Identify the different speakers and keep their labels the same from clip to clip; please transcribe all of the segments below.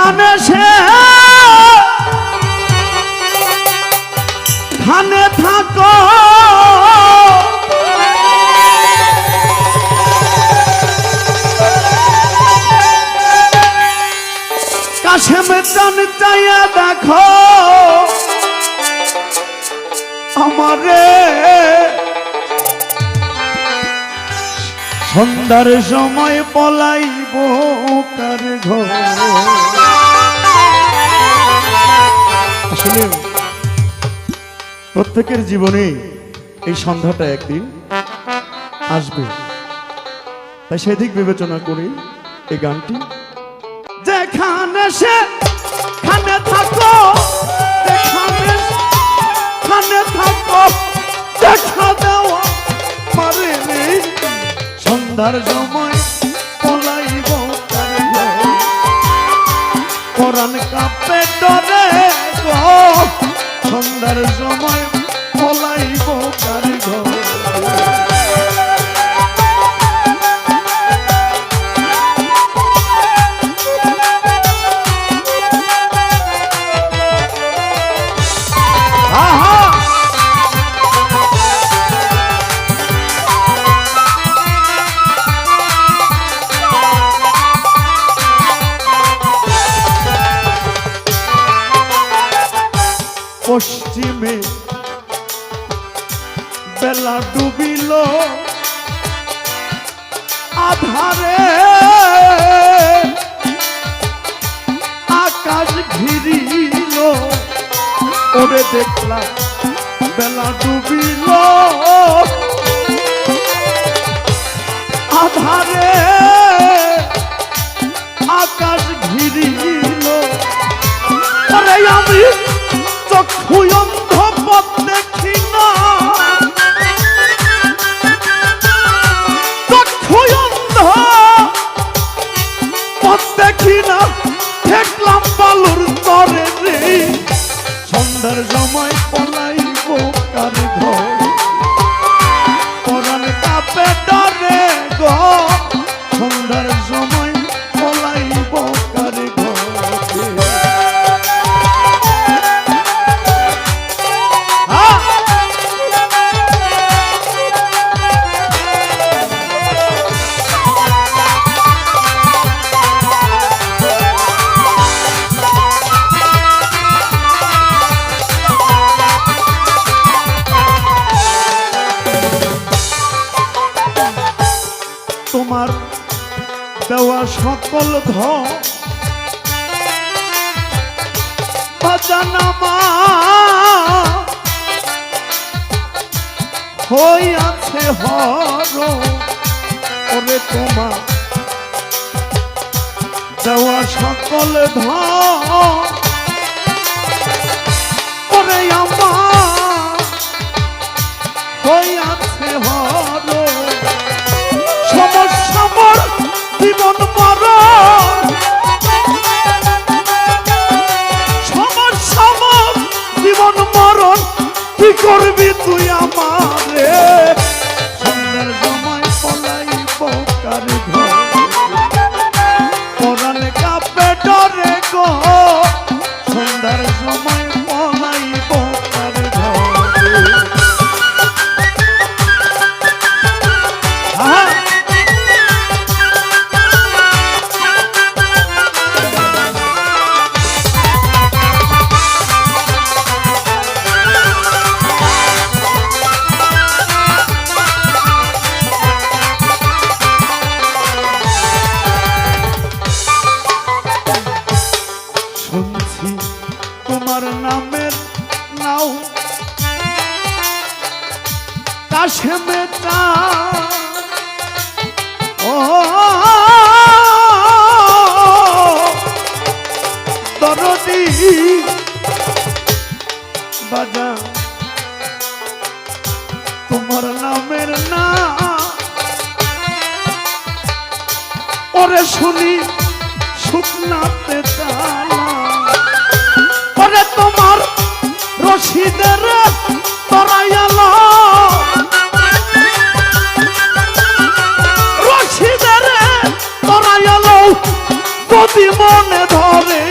Speaker 1: যেখানে সে খানে থাকো কাশেমে টান চাইয়া দেখো আমারে সন্ধ্যার সময় পলাইব কার ঘর। আসলে প্রত্যেকের জীবনে এই সন্ধ্যাটা একদিন আসবে, তাই সেদিক বিবেচনা করি এই গানটি। যেখানে সে খানে থাকো, যেখানে খানে থাকো দেখা দেওয়া পারে সন্ধ্যার সময় পলাইব কোরআন কাঁপে ডরে গো সন্ধ্যার সময় পলাইব কার ঘর। পশ্চিমে বেলা ডুবিল আধারে আকাশ ঘিরিল ওরে দেখলাম বেলা ডুবিল আধারে আকাশ ঘিরিল আরে আমি চক্ষু অন্ধ পথ দেখি না, চক্ষু অন্ধ পথ দেখি না দেখলাম বালুর তরে রে সন্ধ্যার সময় পলাইব কার ঘর। কোরআন কাঁপে ডরে গো সন্ধ্যার সময় পলাইব কার ঘর। তোমার দেওয়া সকল ধন বাজানামা হইয়াছে হর ওরে তোমার দেওয়া সকল ধন ওরে আমার হইয়াছে হর সমস্যামর জীবন মরণ সমস্যামর জীবন মরণ কি করবি তুই আমারে সন্ধ্যার সময় পলাইব কার ঘর। কোরআন কাঁপে ডরে গো সন্ধ্যার সময় পলাইব কার ঘর। শুনছি তোমার নামের নাও কাশেমে ও দরদি বাজা তোমার নামের না ওরে শুনি শুকনাতে তালা ওরে তোমার রশিদের তরাইয়াল রশিদের তরাইয়াল যদি মনে ধরে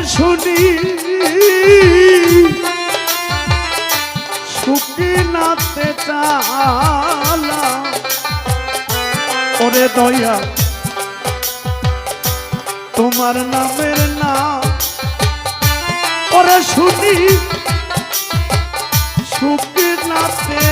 Speaker 1: শুনি সুখী নাতে চালা ওরে দয়া তোমার নামের নাম ওরে শুনি সুখী নাতে